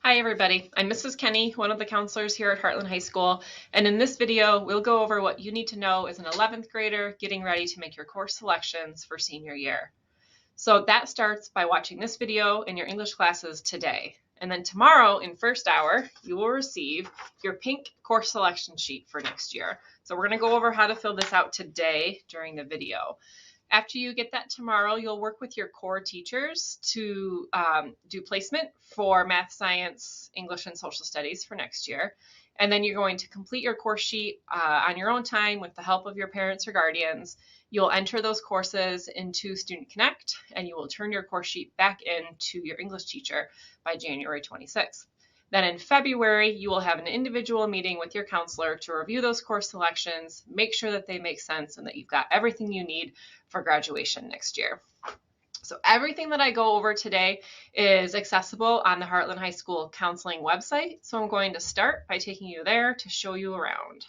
Hi everybody, I'm Mrs. Kenny, one of the counselors here at Heartland High School, and in this video we'll go over what you need to know as an 11th grader getting ready to make your course selections for senior year. So that starts by watching this video in your English classes today. And then tomorrow in first hour, you will receive your pink course selection sheet for next year. So we're going to go over how to fill this out today during the video. After you get that tomorrow, you'll work with your core teachers to do placement for math, science, English, and social studies for next year. And then you're going to complete your course sheet on your own time with the help of your parents or guardians. You'll enter those courses into Student Connect, and you will turn your course sheet back in to your English teacher by January 26th. Then in February, you will have an individual meeting with your counselor to review those course selections, make sure that they make sense and that you've got everything you need for graduation next year. So everything that I go over today is accessible on the Heartland High School counseling website. So I'm going to start by taking you there to show you around.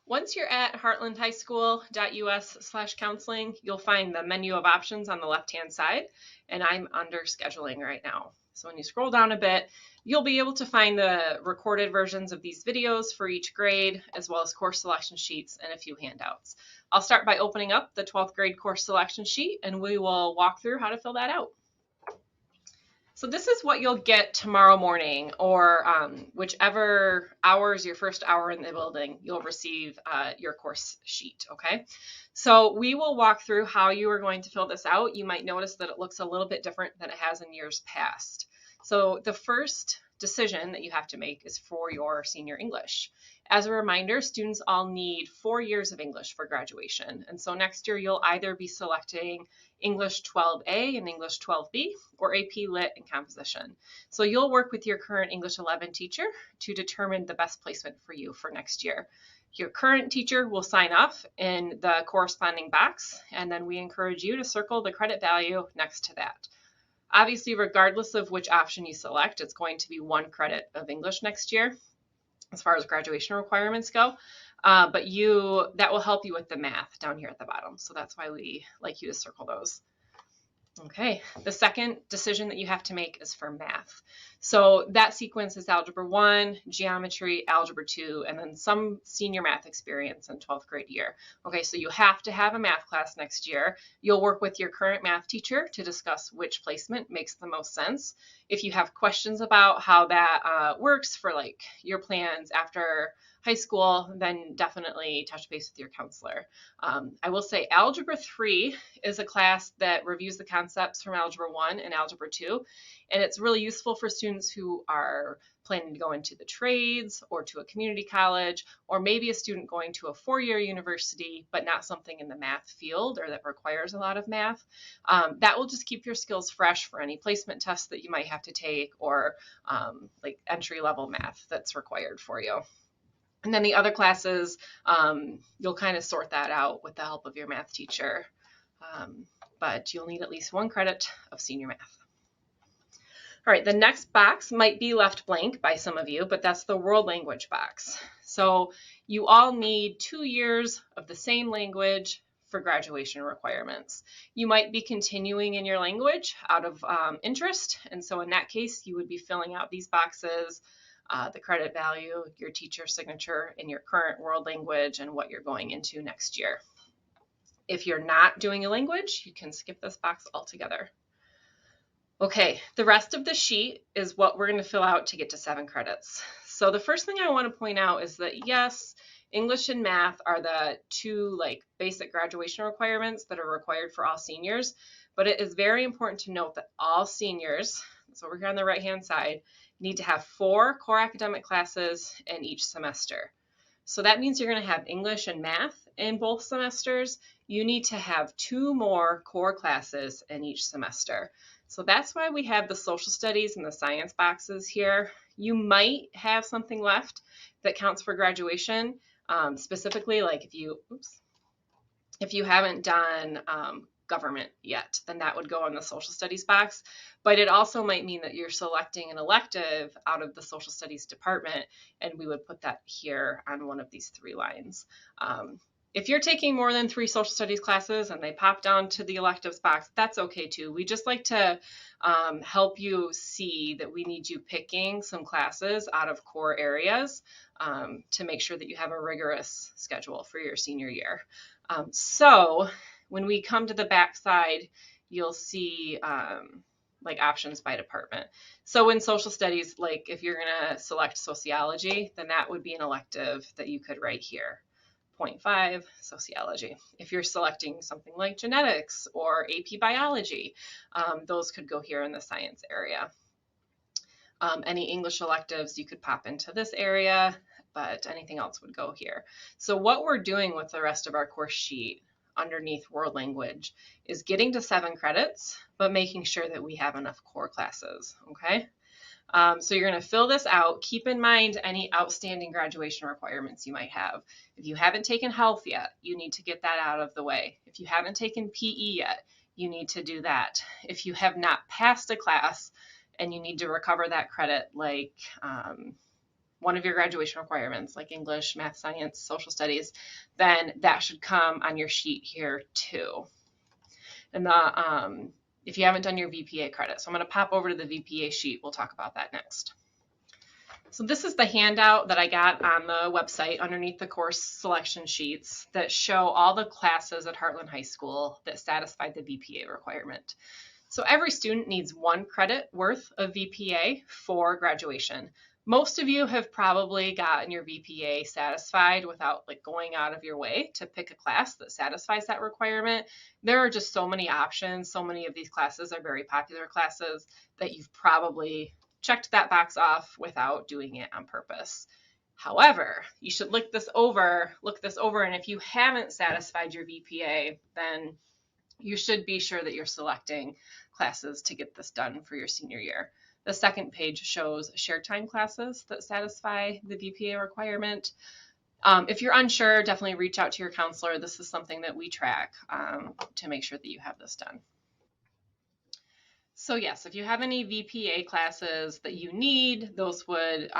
Once you're at heartlandhighschool.us/counseling, you'll find the menu of options on the left-hand side, and I'm under scheduling right now. So when you scroll down a bit, you'll be able to find the recorded versions of these videos for each grade, as well as course selection sheets and a few handouts. I'll start by opening up the 12th grade course selection sheet, and we will walk through how to fill that out. So this is what you'll get tomorrow morning, or whichever hours, your first hour in the building, you'll receive your course sheet, okay? So we will walk through how you are going to fill this out. You might notice that it looks a little bit different than it has in years past. So the first decision that you have to make is for your senior English. As a reminder, students all need 4 years of English for graduation. And so next year you'll either be selecting English 12A and English 12B, or AP Lit and Composition. So you'll work with your current English 11 teacher to determine the best placement for you for next year. Your current teacher will sign off in the corresponding box, and then we encourage you to circle the credit value next to that. Obviously, regardless of which option you select, it's going to be 1 credit of English next year as far as graduation requirements go. But that will help you with the math down here at the bottom. So that's why we like you to circle those. Okay, the second decision that you have to make is for math. So that sequence is Algebra 1, Geometry, Algebra 2, and then some senior math experience in 12th grade year. Okay, so you have to have a math class next year. You'll work with your current math teacher to discuss which placement makes the most sense. If you have questions about how that works for like your plans after high school, then definitely touch base with your counselor. I will say Algebra 3 is a class that reviews the concepts from Algebra 1 and Algebra 2, and it's really useful for students who are planning to go into the trades or to a community college, or maybe a student going to a 4-year university, but not something in the math field or that requires a lot of math. That will just keep your skills fresh for any placement tests that you might have to take, or like entry-level math that's required for you. And then the other classes, you'll kind of sort that out with the help of your math teacher. But you'll need at least 1 credit of senior math. All right, the next box might be left blank by some of you, but that's the world language box. So you all need 2 years of the same language for graduation requirements. You might be continuing in your language out of interest. And so in that case, you would be filling out these boxes, the credit value, your teacher signature in your current world language, and what you're going into next year. If you're not doing a language, you can skip this box altogether. Okay, the rest of the sheet is what we're going to fill out to get to 7 credits. So the first thing I want to point out is that yes, English and math are the 2 basic graduation requirements that are required for all seniors, but it is very important to note that all seniors, so we're here on the right-hand side, need to have 4 core academic classes in each semester. So that means you're going to have English and math in both semesters. You need to have 2 more core classes in each semester. So that's why we have the social studies and the science boxes here. You might have something left that counts for graduation, specifically like if you haven't done government yet, then that would go in the social studies box. But it also might mean that you're selecting an elective out of the social studies department, and we would put that here on one of these 3 lines. If you're taking more than 3 social studies classes and they pop down to the electives box, that's okay too. We just like to help you see that we need you picking some classes out of core areas to make sure that you have a rigorous schedule for your senior year. So when we come to the back side, you'll see like options by department. So in social studies, like if you're going to select sociology, then that would be an elective that you could write here. 0.5 sociology. If you're selecting something like genetics or AP biology, those could go here in the science area. Any English electives you could pop into this area, but anything else would go here. So what we're doing with the rest of our course sheet underneath world language is getting to 7 credits, but making sure that we have enough core classes, okay? So you're going to fill this out. Keep in mind any outstanding graduation requirements you might have. If you haven't taken health yet, you need to get that out of the way. If you haven't taken PE yet, you need to do that. If you have not passed a class and you need to recover that credit, like one of your graduation requirements, like English, math, science, social studies, then that should come on your sheet here too. And if you haven't done your VPA credit. So I'm going to pop over to the VPA sheet. We'll talk about that next. So this is the handout that I got on the website underneath the course selection sheets that show all the classes at Heartland High School that satisfy the VPA requirement. So every student needs 1 credit worth of VPA for graduation. Most of you have probably gotten your VPA satisfied without like going out of your way to pick a class that satisfies that requirement. There are just so many options. So many of these classes are very popular classes that you've probably checked that box off without doing it on purpose. However, you should look this over, and if you haven't satisfied your VPA, then you should be sure that you're selecting classes to get this done for your senior year. The second page shows shared time classes that satisfy the VPA requirement. If you're unsure, definitely reach out to your counselor. This is something that we track to make sure that you have this done. So yes, if you have any VPA classes that you need, those would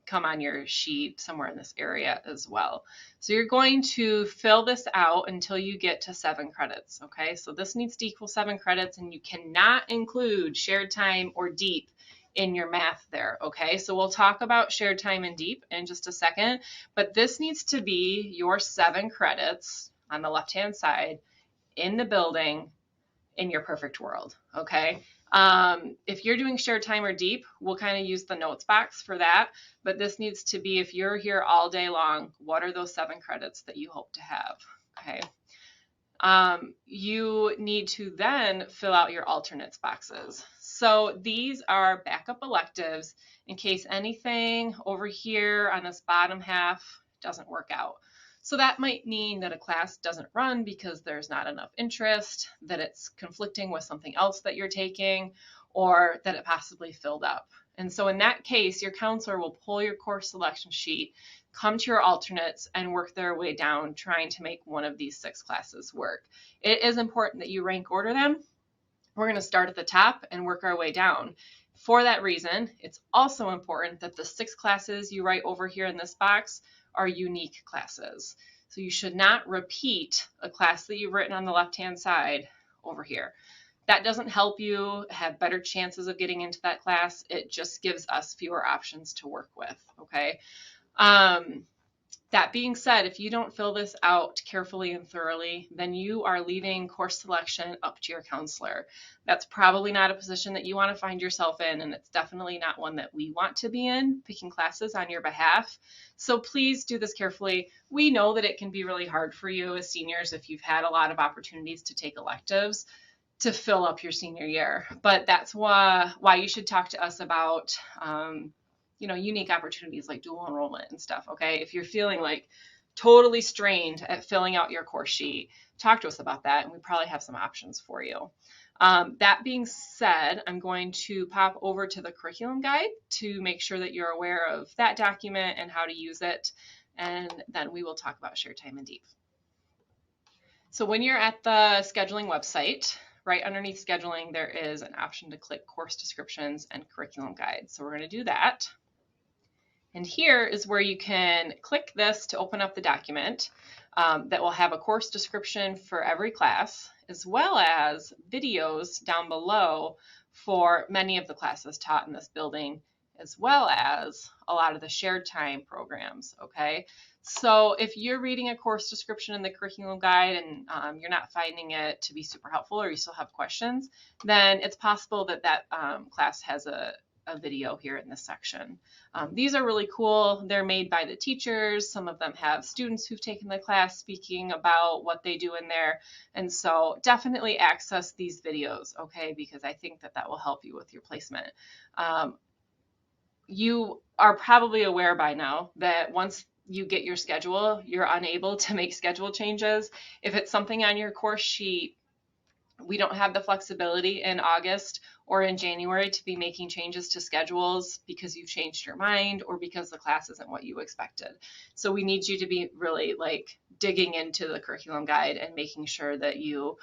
come on your sheet somewhere in this area as well. So you're going to fill this out until you get to 7 credits, okay? So this needs to equal 7 credits, and you cannot include shared time or DEEP in your math there, okay? So we'll talk about shared time and DEEP in just a second, but this needs to be your 7 credits on the left-hand side in the building in your perfect world, okay? If you're doing shared time or DEEP, we'll kind of use the notes box for that, but this needs to be, if you're here all day long, what are those 7 credits that you hope to have, okay? You need to then fill out your alternates boxes. So these are backup electives in case anything over here on this bottom half doesn't work out. So that might mean that a class doesn't run because there's not enough interest, that it's conflicting with something else that you're taking, or that it possibly filled up. And so in that case, your counselor will pull your course selection sheet, come to your alternates, and work their way down trying to make one of these 6 classes work. It is important that you rank order them. We're going to start at the top and work our way down. For that reason, it's also important that the 6 classes you write over here in this box are unique classes. So you should not repeat a class that you've written on the left-hand side over here. That doesn't help you have better chances of getting into that class. It just gives us fewer options to work with, okay? That being said, if you don't fill this out carefully and thoroughly, then you are leaving course selection up to your counselor. That's probably not a position that you want to find yourself in, and it's definitely not one that we want to be in, picking classes on your behalf. So please do this carefully. We know that it can be really hard for you as seniors if you've had a lot of opportunities to take electives to fill up your senior year, but that's why you should talk to us about unique opportunities like dual enrollment and stuff, okay? If you're feeling like totally strained at filling out your course sheet, talk to us about that, and we probably have some options for you. That being said, I'm going to pop over to the curriculum guide to make sure that you're aware of that document and how to use it, and then we will talk about shared time and DEEP. So when you're at the scheduling website, right underneath scheduling, there is an option to click course descriptions and curriculum guide. So we're going to do that. And here is where you can click this to open up the document that will have a course description for every class, as well as videos down below for many of the classes taught in this building, as well as a lot of the shared time programs, okay? So if you're reading a course description in the curriculum guide and you're not finding it to be super helpful, or you still have questions, then it's possible that that class has a video here in this section. These are really cool. They're made by the teachers. Some of them have students who've taken the class speaking about what they do in there. And so definitely access these videos, okay? Because I think that that will help you with your placement. You are probably aware by now that once you get your schedule, you're unable to make schedule changes. If it's something on your course sheet, we don't have the flexibility in August or in January to be making changes to schedules because you've changed your mind or because the class isn't what you expected. So we need you to be really like digging into the curriculum guide and making sure that you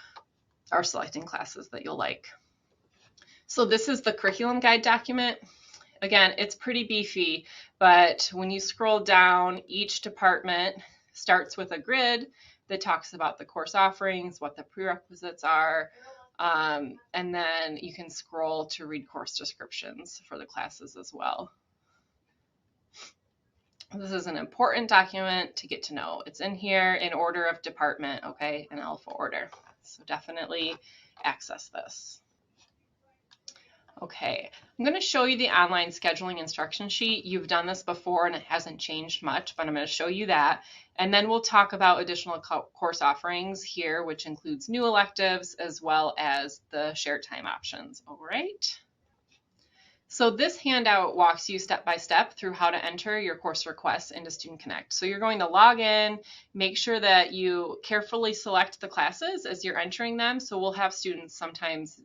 are selecting classes that you'll like. So this is the curriculum guide document. Again, it's pretty beefy, but when you scroll down, each department starts with a grid that talks about the course offerings, what the prerequisites are, and then you can scroll to read course descriptions for the classes as well. This is an important document to get to know. It's in here in order of department, okay, in alpha order. So definitely access this. Okay, I'm going to show you the online scheduling instruction sheet. You've done this before and it hasn't changed much, but I'm going to show you that. And then we'll talk about additional course offerings here, which includes new electives as well as the shared time options. All right. So this handout walks you step by step through how to enter your course requests into Student Connect. So you're going to log in, make sure that you carefully select the classes as you're entering them. So we'll have students sometimes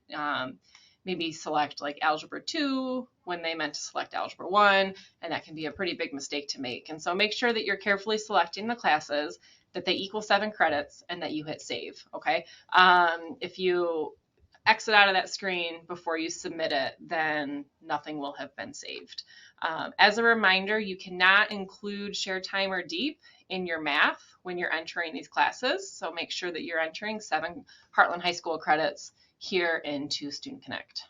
maybe select like Algebra 2 when they meant to select Algebra 1, and that can be a pretty big mistake to make. And so make sure that you're carefully selecting the classes, that they equal 7 credits, and that you hit save, okay? If you exit out of that screen before you submit it, then nothing will have been saved. As a reminder, you cannot include shared time or deep in your math when you're entering these classes, so make sure that you're entering 7 Heartland High School credits here into Student Connect.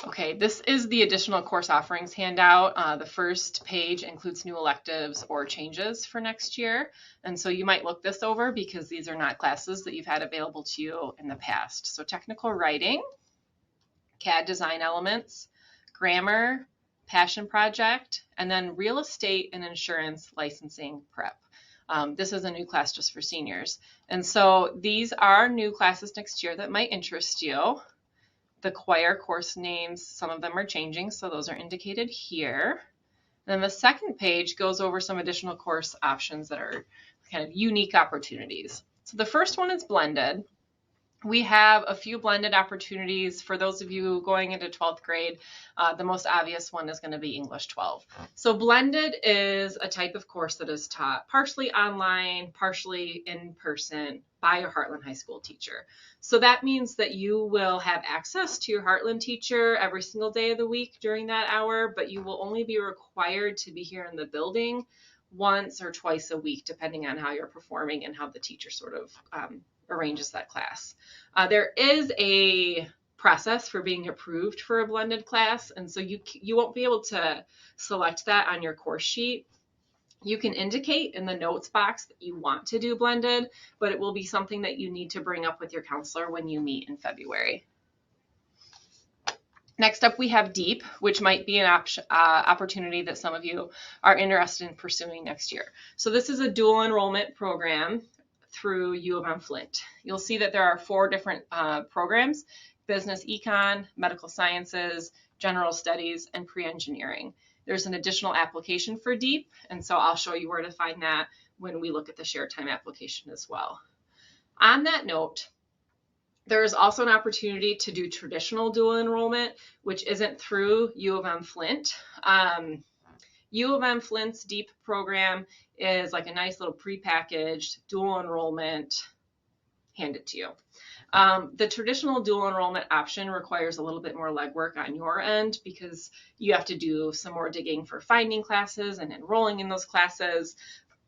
Okay, this is the additional course offerings handout. The first page includes new electives or changes for next year. And so you might look this over because these are not classes that you've had available to you in the past. So technical writing, CAD design elements, grammar, passion project, and then real estate and insurance licensing prep. This is a new class just for seniors. And so these are new classes next year that might interest you. The choir course names, some of them are changing, so those are indicated here. Then the second page goes over some additional course options that are kind of unique opportunities. So the first one is blended. We have a few blended opportunities for those of you going into 12th grade. The most obvious one is going to be English 12. So blended is a type of course that is taught partially online, partially in person by a Heartland High School teacher. So that means that you will have access to your Heartland teacher every single day of the week during that hour, but you will only be required to be here in the building once or twice a week, depending on how you're performing and how the teacher sort of arranges that class. There is a process for being approved for a blended class, and so you won't be able to select that on your course sheet. You can indicate in the notes box that you want to do blended, but it will be something that you need to bring up with your counselor when you meet in February. Next up, we have DEEP, which might be an opportunity that some of you are interested in pursuing next year. So this is a dual enrollment program through U of M Flint. You'll see that there are 4 different programs: business econ, medical sciences, general studies, and pre-engineering. There's an additional application for DEEP, and so I'll show you where to find that when we look at the shared time application as well. On that note, there is also an opportunity to do traditional dual enrollment, which isn't through U of M Flint. U of M Flint's DEEP program is like a nice little prepackaged dual enrollment handed to you. The traditional dual enrollment option requires a little bit more legwork on your end because you have to do some more digging for finding classes and enrolling in those classes.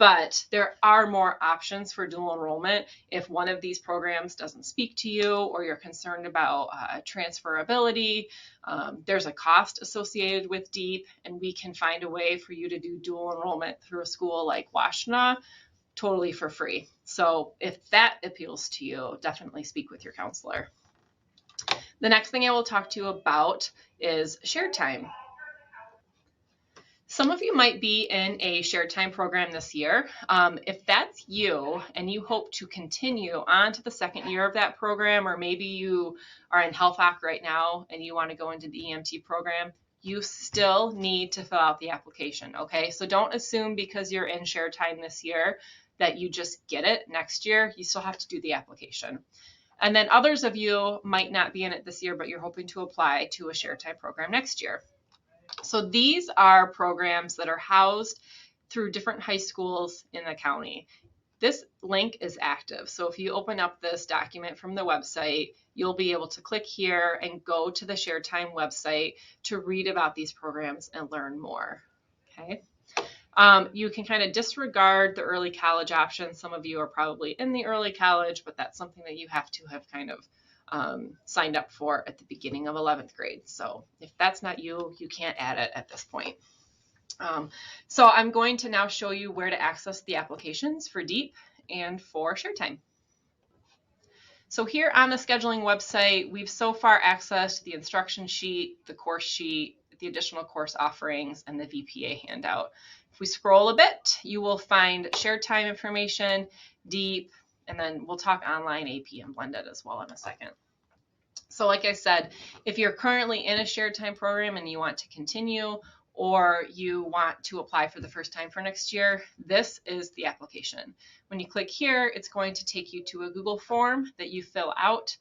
but there are more options for dual enrollment if one of these programs doesn't speak to you or you're concerned about transferability. There's a cost associated with DEEP, and we can find a way for you to do dual enrollment through a school like Washtenaw totally for free. So if that appeals to you, definitely speak with your counselor. The next thing I will talk to you about is shared time. Some of you might be in a shared time program this year. If that's you and you hope to continue on to the second year of that program, or maybe you are in Health Oc right now and you want to go into the EMT program, you still need to fill out the application, okay? So don't assume because you're in shared time this year that you just get it next year. You still have to do the application. And then others of you might not be in it this year, but you're hoping to apply to a shared time program next year. So these are programs that are housed through different high schools in the county. This link is active. So if you open up this document from the website, you'll be able to click here and go to the Shared Time website to read about these programs and learn more. Okay. You can kind of disregard the early college option. Some of you are probably in the early college, but that's something that you have to have kind of signed up for at the beginning of 11th grade. So if that's not you, you can't add it at this point. So I'm going to now show you where to access the applications for DEEP and for Shared Time. So here on the scheduling website, we've so far accessed the instruction sheet, the course sheet, the additional course offerings, and the VPA handout. If we scroll a bit, you will find Shared Time information, DEEP, and then we'll talk online, AP, and blended as well in a second. So like I said, if you're currently in a shared time program and you want to continue, or you want to apply for the first time for next year, this is the application. When you click here, it's going to take you to a Google form that you fill out.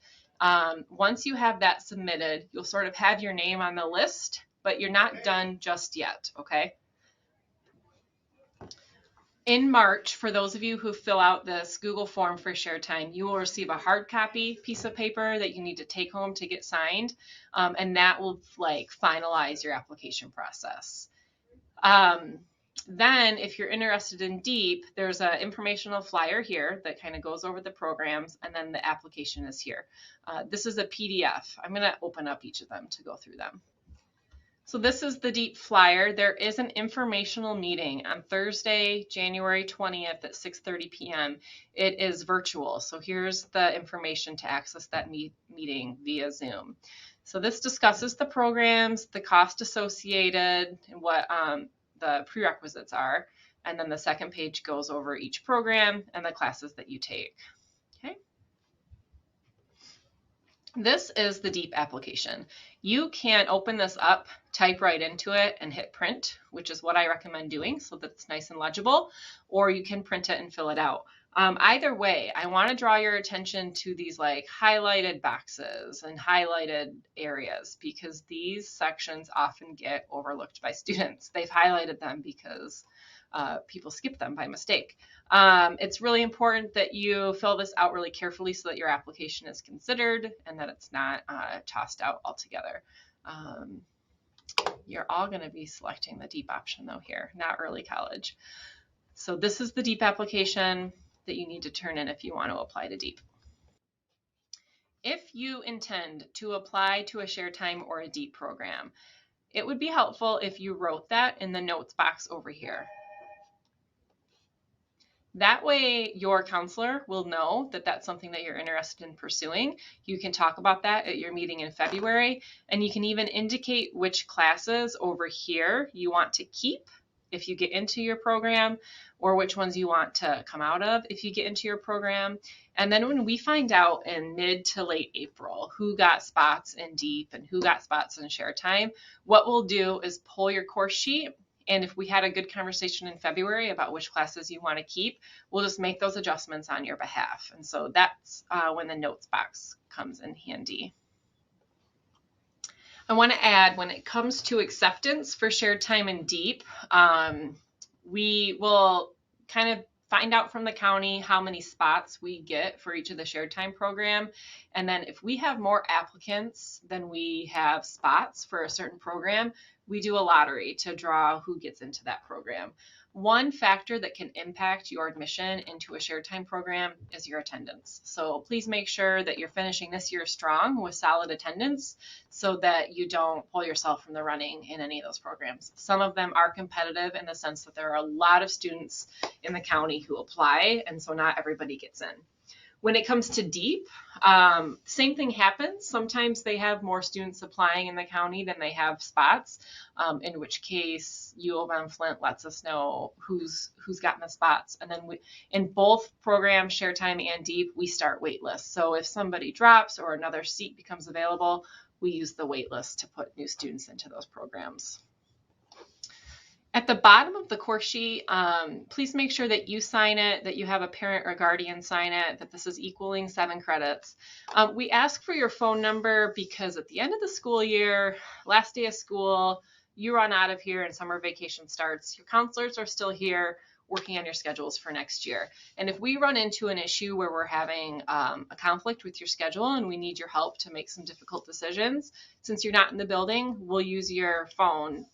Once you have that submitted, you'll sort of have your name on the list, but you're not done just yet, okay? In March, for those of you who fill out this Google form for Shared Time, you will receive a hard copy piece of paper that you need to take home to get signed, and that will like finalize your application process. Then if you're interested in DEEP, there's an informational flyer here that kind of goes over the programs, and then the application is here. This is a PDF. I'm going to open up each of them to go through them. So this is the DEEP flyer. There is an informational meeting on Thursday, January 20th at 6:30 p.m. It is virtual. So here's the information to access that meeting via Zoom. So this discusses the programs, the cost associated, and what the prerequisites are. And then the second page goes over each program and the classes that you take. Okay. This is the DEEP application. You can open this up, type right into it, and hit print, which is what I recommend doing so that it's nice and legible, or you can print it and fill it out. Either way, I want to draw your attention to these like highlighted boxes and highlighted areas, because these sections often get overlooked by students. They've highlighted them because people skip them by mistake. It's really important that you fill this out really carefully so that your application is considered and that it's not tossed out altogether. You're all going to be selecting the DEEP option though here, not early college. So this is the DEEP application that you need to turn in if you want to apply to DEEP. If you intend to apply to a Shared Time or a DEEP program, it would be helpful if you wrote that in the notes box over here. That way your counselor will know that that's something that you're interested in pursuing. You can talk about that at your meeting in February, and you can even indicate which classes over here you want to keep if you get into your program, or which ones you want to come out of if you get into your program. And then when we find out in mid to late April who got spots in DEEP and who got spots in Shared Time, what we'll do is pull your course sheet. And if we had a good conversation in February about which classes you want to keep, we'll just make those adjustments on your behalf. And so that's when the notes box comes in handy. I want to add, when it comes to acceptance for Shared Time and DEEP, we will kind of find out from the county how many spots we get for each of the Shared Time program. And then if we have more applicants than we have spots for a certain program, we do a lottery to draw who gets into that program. One factor that can impact your admission into a shared time program is your attendance. So please make sure that you're finishing this year strong with solid attendance so that you don't pull yourself from the running in any of those programs. Some of them are competitive in the sense that there are a lot of students in the county who apply, and so not everybody gets in. When it comes to DEEP, same thing happens. Sometimes they have more students applying in the county than they have spots, in which case U of M Flint lets us know who's gotten the spots. And then in both programs, Share Time and DEEP, we start wait lists. So if somebody drops or another seat becomes available, we use the wait list to put new students into those programs. At the bottom of the course sheet, please make sure that you sign it, that you have a parent or guardian sign it, that this is equaling 7 credits. We ask for your phone number because at the end of the school year, last day of school, you run out of here and summer vacation starts. Your counselors are still here working on your schedules for next year. And if we run into an issue where we're having a conflict with your schedule and we need your help to make some difficult decisions, since you're not in the building, we'll use your phone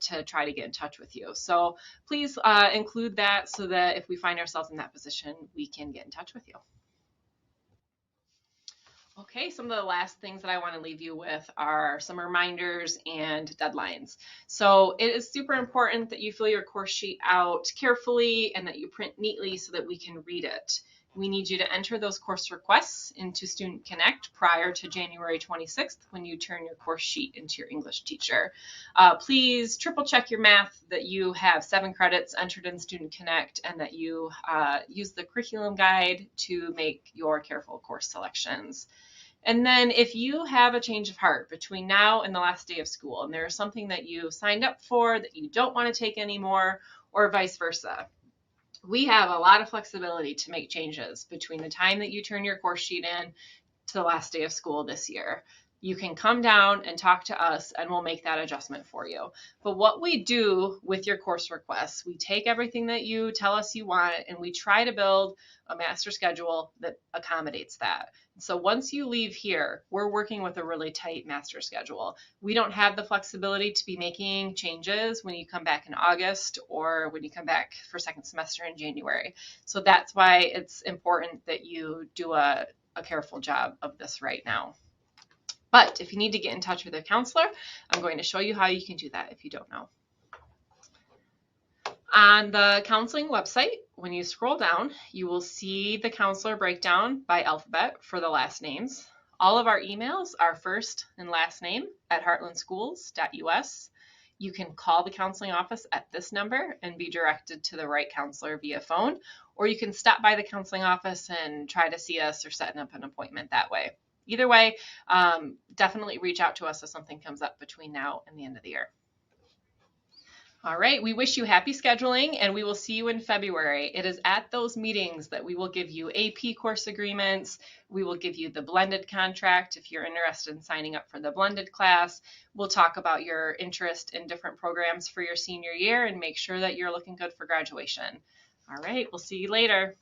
to try to get in touch with you. So please include that so that if we find ourselves in that position, we can get in touch with you. Okay, some of the last things that I want to leave you with are some reminders and deadlines. So it is super important that you fill your course sheet out carefully and that you print neatly so that we can read it. We need you to enter those course requests into Student Connect prior to January 26th when you turn your course sheet into your English teacher. Please triple check your math, that you have 7 credits entered in Student Connect, and that you use the curriculum guide to make your careful course selections. And then if you have a change of heart between now and the last day of school, and there is something that you signed up for that you don't want to take anymore, or vice versa, we have a lot of flexibility to make changes between the time that you turn your course sheet in to the last day of school this year. You can come down and talk to us and we'll make that adjustment for you. But what we do with your course requests, we take everything that you tell us you want and we try to build a master schedule that accommodates that. So once you leave here, we're working with a really tight master schedule. We don't have the flexibility to be making changes when you come back in August or when you come back for second semester in January. So that's why it's important that you do a careful job of this right now. But if you need to get in touch with a counselor, I'm going to show you how you can do that if you don't know. On the counseling website, when you scroll down, you will see the counselor breakdown by alphabet for the last names. All of our emails are first and last name at heartlandschools.us. You can call the counseling office at this number and be directed to the right counselor via phone, or you can stop by the counseling office and try to see us or set up an appointment that way. Either way, definitely reach out to us if something comes up between now and the end of the year. All right, we wish you happy scheduling and we will see you in February. It is at those meetings that we will give you AP course agreements. We will give you the blended contract if you're interested in signing up for the blended class. We'll talk about your interest in different programs for your senior year and make sure that you're looking good for graduation. All right, we'll see you later.